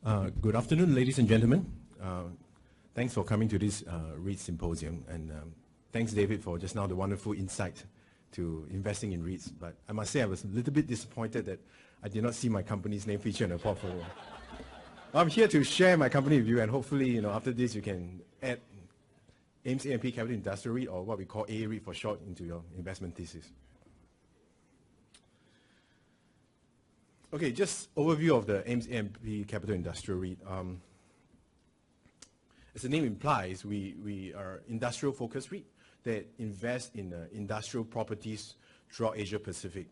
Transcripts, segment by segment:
Good afternoon, ladies and gentlemen. Thanks for coming to this REIT Symposium, and thanks, David, for just now the wonderful insight to investing in REITs. But I must say I was a little bit disappointed that I did not see my company's name featured in the portfolio. I'm here to share my company with you, and hopefully, after this you can add AIMS A&P Capital Industrial REIT, or what we call AA REIT for short, into your investment thesis. Okay, just overview of the AIMS A&P Capital Industrial REIT. As the name implies, we are industrial-focused REIT that invest in industrial properties throughout Asia Pacific.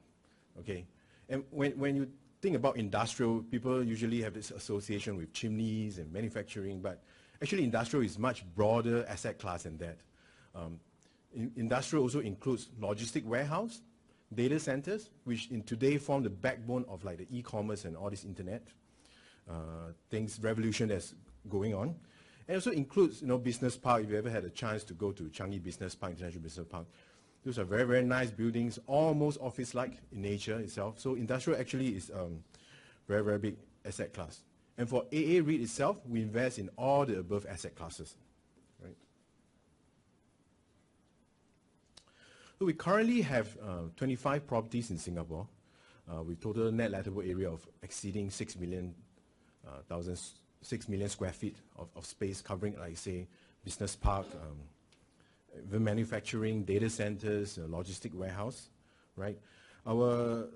Okay, and when you think about industrial, people usually have this association with chimneys and manufacturing, but actually industrial is much broader asset class than that. Industrial also includes logistic warehouse, data centers, which in today form the backbone of like the e-commerce and all this internet things, revolution that's going on. It also includes, business park. If you ever had a chance to go to Changi Business Park, International Business Park, those are very, very nice buildings, almost office-like in nature itself. So industrial actually is very, very big asset class. And for AA REIT itself, we invest in all the above asset classes. Right? So we currently have 25 properties in Singapore with total net lettable area of exceeding 6 million square feet of space, covering, like say, business park, the manufacturing, data centers, logistic warehouse, right? Our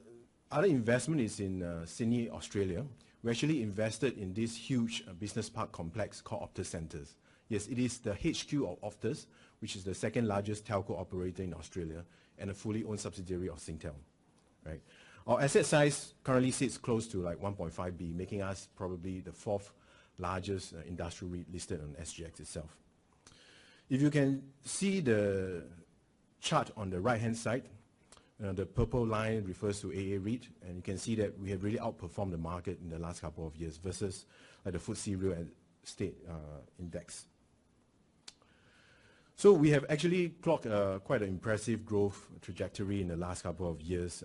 other investment is in Sydney, Australia. We actually invested in this huge business park complex called Optus Centres. Yes, it is the HQ of Optus, which is the second largest telco operator in Australia and a fully owned subsidiary of Singtel, right? Our asset size currently sits close to like 1.5 billion, making us probably the fourth largest industrial REIT listed on SGX itself. If you can see the chart on the right-hand side, the purple line refers to AA REIT, and you can see that we have really outperformed the market in the last couple of years versus like the FTSE Real Estate Index. So we have actually clocked quite an impressive growth trajectory in the last couple of years,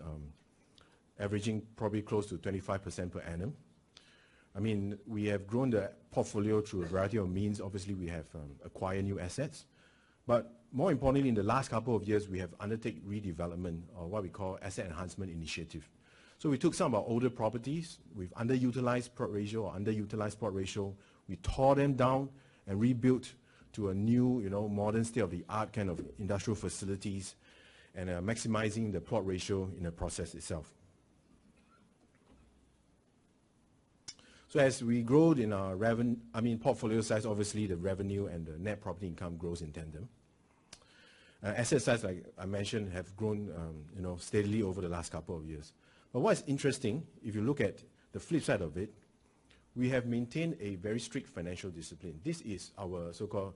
averaging probably close to 25% per annum. I mean, we have grown the portfolio through a variety of means. Obviously, we have acquired new assets. But more importantly, in the last couple of years, we have undertaken redevelopment, or what we call asset enhancement initiative. So we took some of our older properties with underutilized plot ratio or underutilized plot ratio. We tore them down and rebuilt to a new, modern state-of-the-art kind of industrial facilities, and maximizing the plot ratio in the process itself. So as we grow in our portfolio size, obviously the revenue and the net property income grows in tandem. Asset size, like I mentioned, have grown, steadily over the last couple of years. But what's interesting, if you look at the flip side of it, we have maintained a very strict financial discipline. This is our so-called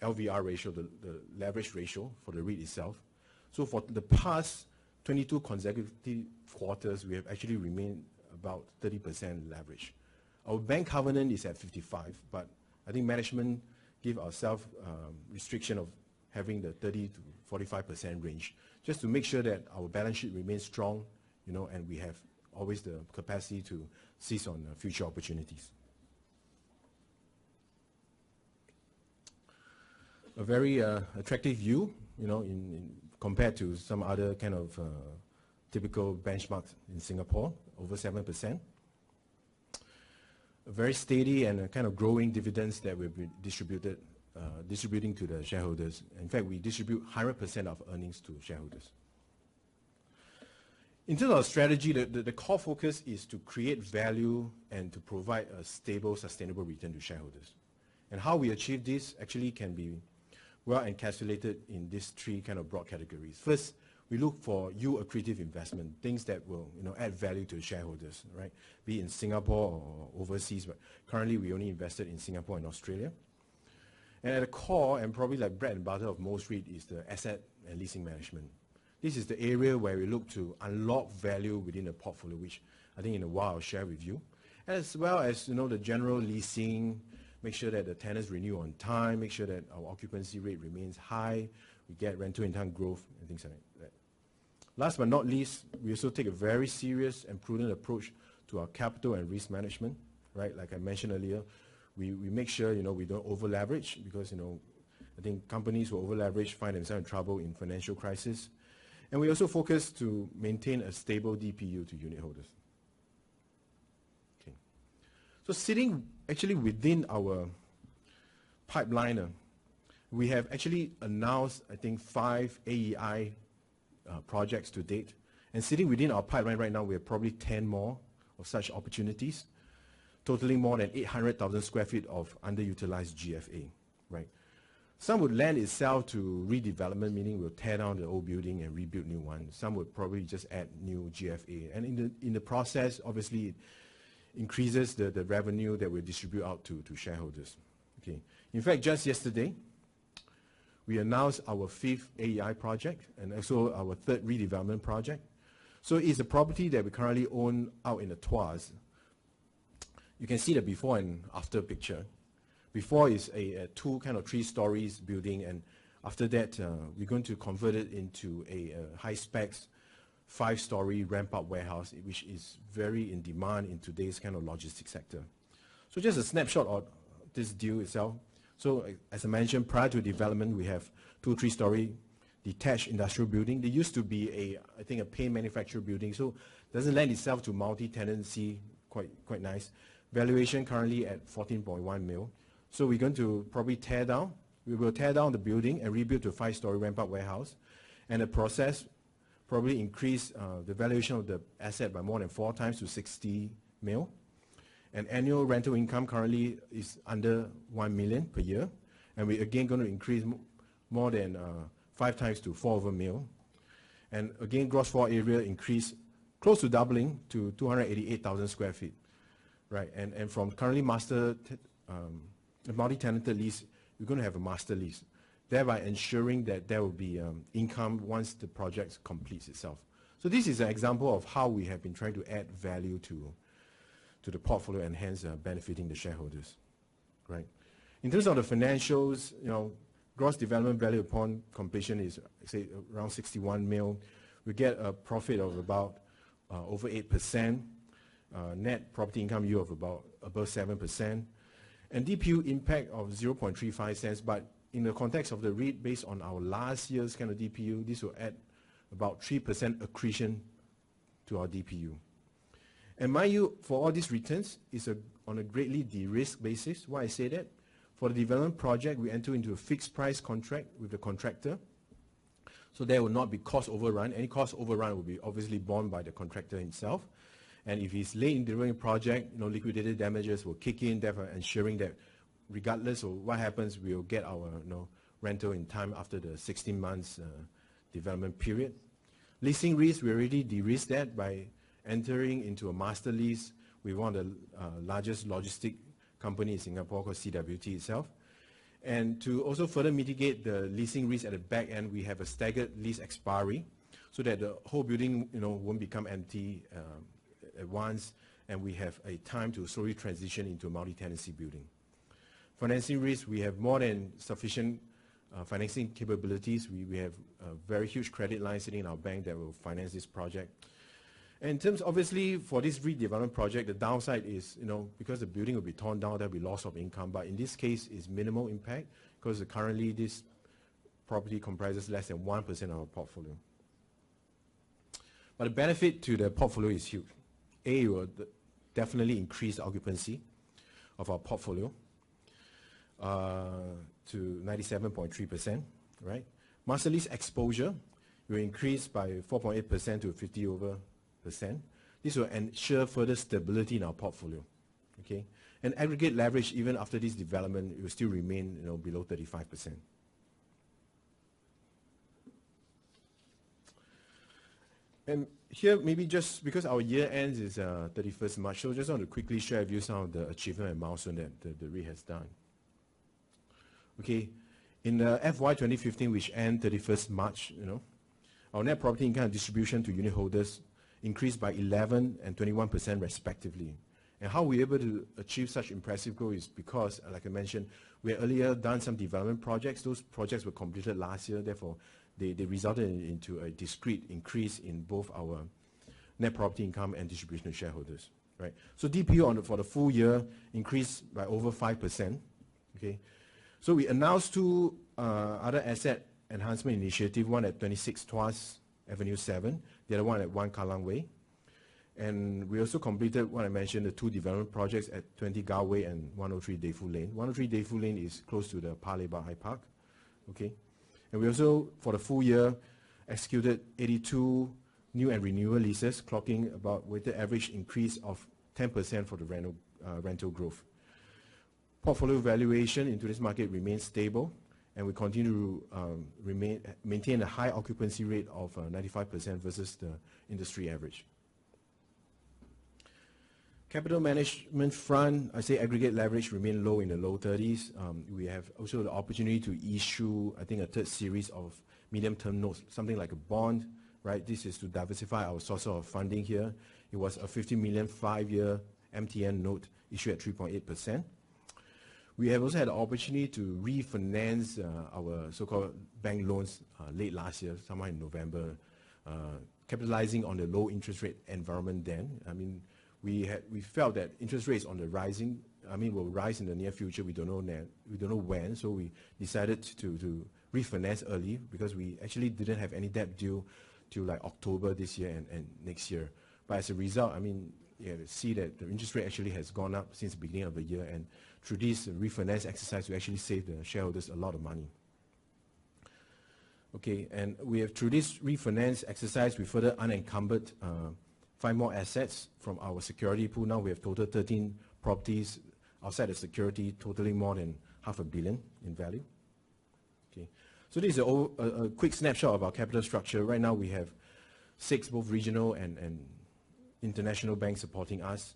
LVR ratio, the leverage ratio for the REIT itself. So for the past 22 consecutive quarters, we have actually remained about 30% leverage. Our bank covenant is at 55, but I think management give ourselves restriction of having the 30 to 45% range, just to make sure that our balance sheet remains strong, and we have always the capacity to seize on future opportunities. A very attractive view, compared to some other kind of typical benchmarks in Singapore, over 7%. A very steady and kind of growing dividends that we've been distributing to the shareholders. In fact, we distribute 100% of earnings to shareholders. In terms of strategy, the core focus is to create value and to provide a stable, sustainable return to shareholders. And how we achieve this actually can be well encapsulated in these three kind of broad categories. First, we look for yield accretive investment, things that will add value to shareholders, right? Be it in Singapore or overseas, but currently we only invested in Singapore and Australia. And at the core, and probably like bread and butter of most REIT, is the asset and leasing management. This is the area where we look to unlock value within the portfolio, which I think in a while I'll share with you, as well as the general leasing, make sure that the tenants renew on time, make sure that our occupancy rate remains high, we get rental income growth and things like that. Last but not least, we also take a very serious and prudent approach to our capital and risk management. right? Like I mentioned earlier, we make sure, we don't over leverage, because, I think companies who over leverage find themselves in trouble in financial crisis. And we also focus to maintain a stable DPU to unit holders. Okay. So sitting actually within our pipeline, we have actually announced, I think, 5 AEI projects to date. And sitting within our pipeline right now, we have probably 10 more of such opportunities, totaling more than 800,000 square feet of underutilized GFA, right? Some would lend itself to redevelopment, meaning we'll tear down the old building and rebuild new one. Some would probably just add new GFA. And in the process, obviously, it increases the revenue that we distribute out to shareholders. Okay. In fact, just yesterday, we announced our 5th AEI project and also our 3rd redevelopment project. So it's a property that we currently own out in the Tuas. You can see the before and after picture. Before is a 2 kind of 3 stories building, and after that we're going to convert it into a high specs 5-story ramp-up warehouse, which is very in demand in today's kind of logistics sector. So just a snapshot of this deal itself. So as I mentioned, prior to development, we have 2 3-story detached industrial building. They used to be I think a paint manufacturer building, so it doesn't lend itself to multi-tenancy, quite nice. Valuation currently at 14.1 mil. So we're going to probably we will tear down the building and rebuild to a 5-story ramp-up warehouse. And the process probably increase the valuation of the asset by more than 4 times to 60 mil. And annual rental income currently is under 1 million per year. And we're again going to increase more than 5 times to 4 over mil. And again, gross floor area increase close to doubling to 288,000 square feet. Right, and from currently multi-tenanted lease, we're going to have a master lease, thereby ensuring that there will be income once the project completes itself. So this is an example of how we have been trying to add value to the portfolio and hence benefiting the shareholders. Right. In terms of the financials, gross development value upon completion is, say, around 61 mil. We get a profit of about over 8%. Net property income yield of about above 7%, and DPU impact of 0.35 cents. But in the context of the REIT, based on our last year's kind of DPU, this will add about 3% accretion to our DPU. And mind you, for all these returns, it's on a greatly de-risked basis. Why I say that? For the development project, we enter into a fixed price contract with the contractor, so there will not be cost overrun. Any cost overrun will be obviously borne by the contractor himself. And if he's late in delivering a project, liquidated damages will kick in, therefore ensuring that regardless of what happens, we'll get our rental in time after the 16 months development period. Leasing risk, we already de-risked that by entering into a master lease with one of the largest logistic companies in Singapore called CWT itself. And to also further mitigate the leasing risk at the back end, we have a staggered lease expiry so that the whole building won't become empty at once, and we have a time to slowly transition into a multi-tenancy building. Financing risk, we have more than sufficient financing capabilities. We have a very huge credit line sitting in our bank that will finance this project. And in terms, obviously, for this redevelopment project, the downside is, because the building will be torn down, there'll be loss of income. But in this case, it's minimal impact because currently this property comprises less than 1% of our portfolio. But the benefit to the portfolio is huge. It will definitely increase the occupancy of our portfolio to 97.3%, right? Master lease exposure will increase by 4.8% to 50%. This will ensure further stability in our portfolio, okay? And aggregate leverage, even after this development, it will still remain below 35%. And here, maybe just because our year ends is 31st March, so just want to quickly share with you some of the achievement and milestone that the REIT has done. Okay, in the FY 2015, which end 31st March, our net property income and distribution to unit holders increased by 11% and 21% respectively. And how we were able to achieve such impressive growth is because, like I mentioned, we had earlier done some development projects. Those projects were completed last year, therefore they resulted into a discrete increase in both our net property income and distribution to shareholders. right? So DPU for the full year increased by over 5%, okay? So we announced two other asset enhancement initiatives, one at 26 Tuas Avenue 7, the other one at 1 Kallang Way. And we also completed what I mentioned, the two development projects at 20 Gao Way and 103 Defu Lane. 103 Defu Lane is close to the Paya Lebar High Park, okay? And we also, for the full year, executed 82 new and renewal leases, clocking about weighted average increase of 10% for the rental growth. Portfolio valuation in today's market remains stable, and we continue to maintain a high occupancy rate of 95% versus the industry average. Capital management front, I say aggregate leverage remain low in the low 30s. We have also the opportunity to issue, I think, a third series of medium-term notes, something like a bond, right? This is to diversify our source of funding here. It was a 50 million 5-year MTN note issued at 3.8%. We have also had the opportunity to refinance our so-called bank loans late last year, somewhere in November, capitalizing on the low interest rate environment then. I mean, we felt that interest rates on the rising, will rise in the near future. We don't know when, so we decided to refinance early because we actually didn't have any debt due till like October this year and next year. But as a result, you see that the interest rate actually has gone up since the beginning of the year, and through this refinance exercise, we actually saved the shareholders a lot of money. Okay, and we have, through this refinance exercise, we further unencumbered 5 more assets from our security pool. Now we have total 13 properties outside the security, totaling more than $500 million in value. Okay, so this is a quick snapshot of our capital structure. Right now we have 6 both regional and international banks supporting us.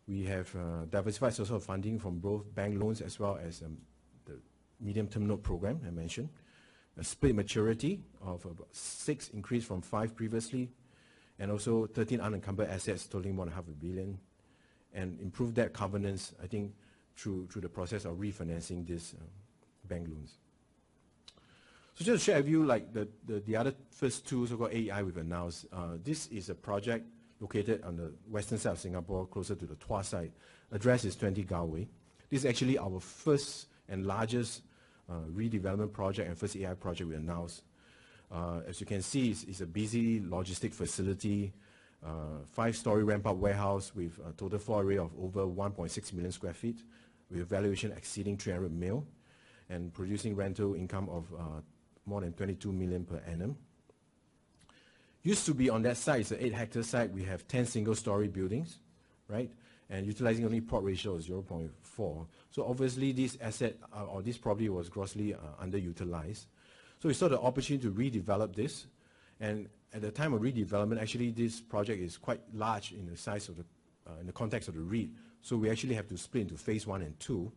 We have diversified sources of funding from both bank loans as well as the medium-term note program I mentioned. A split maturity of about 6 increased from 5 previously, and also 13 unencumbered assets totaling more than $500 million, and improved debt covenants, I think, through the process of refinancing these bank loans. So just to share with you, like the other first two so-called AEI we've announced. This is a project located on the western side of Singapore, closer to the Tuas side. Address is 20 Gao Way. This is actually our first and largest redevelopment project and first AI project we announced. As you can see, it's a busy logistic facility, 5-story ramp-up warehouse with a total floor area of over 1.6 million square feet, with a valuation exceeding 300 mil, and producing rental income of more than 22 million per annum. Used to be on that site, it's an 8-hectare site. We have 10 single-story buildings, right? And utilizing only plot ratio of 0.4. So obviously this asset or this property was grossly underutilized. So we saw the opportunity to redevelop this. And at the time of redevelopment, actually this project is quite large in the size of in the context of the REIT. So we actually have to split into phase 1 and 2.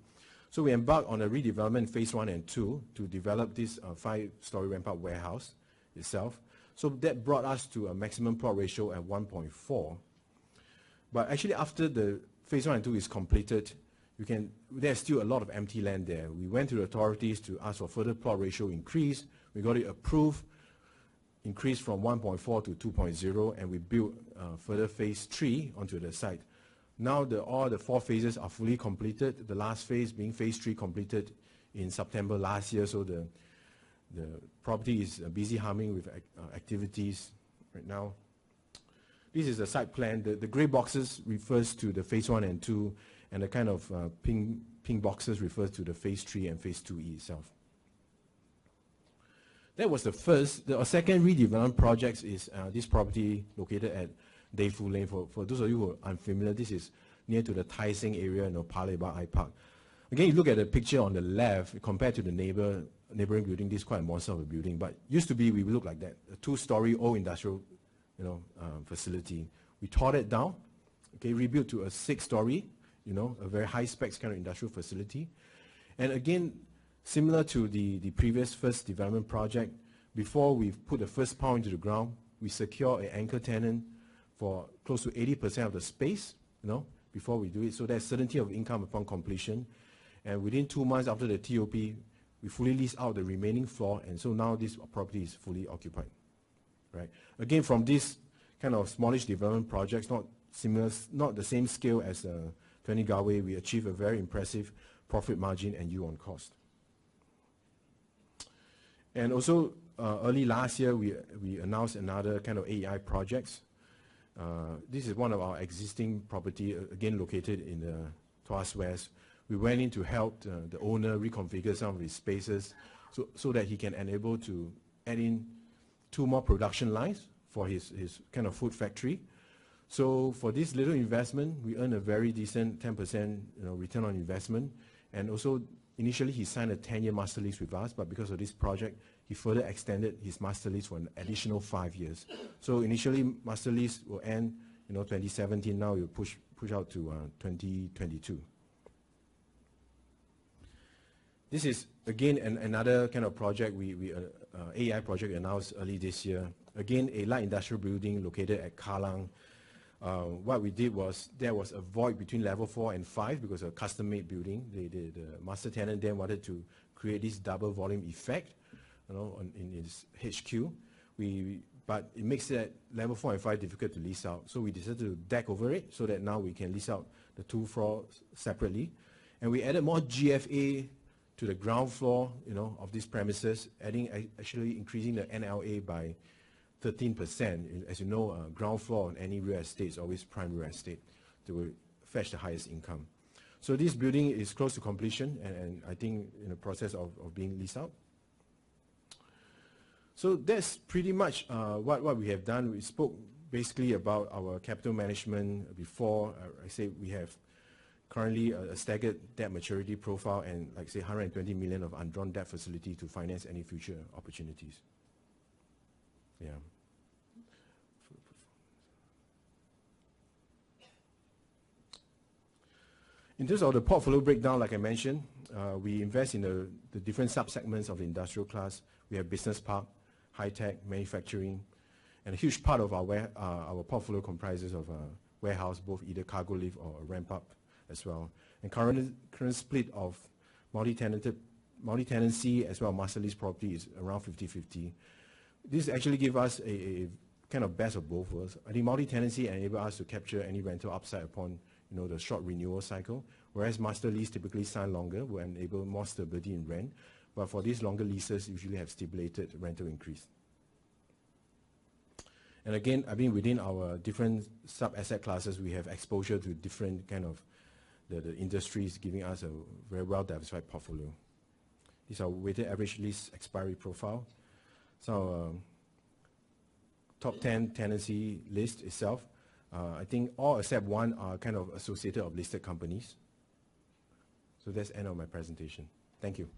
So we embarked on a redevelopment phase 1 and 2 to develop this 5-story ramp-up warehouse itself. So that brought us to a maximum plot ratio at 1.4. But actually after the phase 1 and 2 is completed, there's still a lot of empty land there. We went to the authorities to ask for further plot ratio increase. We got it approved, increased from 1.4 to 2.0, and we built further phase 3 onto the site. Now all the 4 phases are fully completed, the last phase being phase 3 completed in September last year. So the property is busy humming with activities right now. This is the site plan. The gray boxes refers to the phase 1 and 2, and the kind of pink boxes refers to the phase 3 and phase 2E itself. That was the first. The second redevelopment project is this property located at Defu Lane. For those of you who are unfamiliar, this is near to the Tai Seng area, Paya Lebar High Park. Again, you look at the picture on the left, compared to the neighboring building, this is quite a monster of a building, but used to be, we would look like that, a 2-story old industrial facility. We tore it down, okay, rebuilt to a 6-story, a very high specs kind of industrial facility. And again, similar to the previous first development project, before we put the first pound into the ground, we secure an anchor tenant for close to 80% of the space, before we do it. So there's certainty of income upon completion. And within 2 months after the TOP, we fully leased out the remaining floor, and so now this property is fully occupied. Right. Again, from this kind of smallish development projects, not similar, not the same scale as 20 Galway, we achieved a very impressive profit margin and yield on cost. And also, early last year, we announced another kind of AEI projects. This is one of our existing property, again located in the Tuas West. We went in to help the owner reconfigure some of his spaces so that he can enable to add in 2 more production lines for his kind of food factory. So for this little investment, we earned a very decent 10% return on investment. And also, initially he signed a 10-year master lease with us, but because of this project, he further extended his master lease for an additional 5 years. So initially, master lease will end 2017. Now it will push out to 2022. This is, again, another kind of project, AEI project announced early this year. Again, a light industrial building located at Kallang. What we did was, there was a void between level 4 and 5 because of a custom-made building. The master tenant then wanted to create this double volume effect in his HQ. But it makes that level 4 and 5 difficult to lease out. So we decided to deck over it so that now we can lease out the 2 floors separately. And we added more GFA to the ground floor, of these premises, actually increasing the NLA by 13%. As you know, ground floor on any real estate is always prime real estate. They will fetch the highest income. So this building is close to completion, and I think in the process of being leased out. So that's pretty much what we have done. We spoke basically about our capital management before. I say we have currently a staggered debt maturity profile and, like say, 120 million of undrawn debt facility to finance any future opportunities. Yeah. In terms of the portfolio breakdown, like I mentioned, we invest in the different sub-segments of the industrial class. We have business park, high-tech, manufacturing, and a huge part of our portfolio comprises of warehouse, both either cargo lift or ramp-up as well. And current split of multi-tenancy as well as master lease property is around 50-50. This actually gives us a kind of best of both worlds. I think multi-tenancy enables us to capture any rental upside upon the short renewal cycle, whereas master lease typically sign longer will enable more stability in rent. But for these longer leases, usually have stipulated rental increase. And again, I mean, within our different sub-asset classes, we have exposure to different kind of the industries, giving us a very well-diversified portfolio. These are weighted average lease expiry profile. So top 10 tenancy list itself, I think all except one are kind of associated of listed companies. So that's the end of my presentation. Thank you.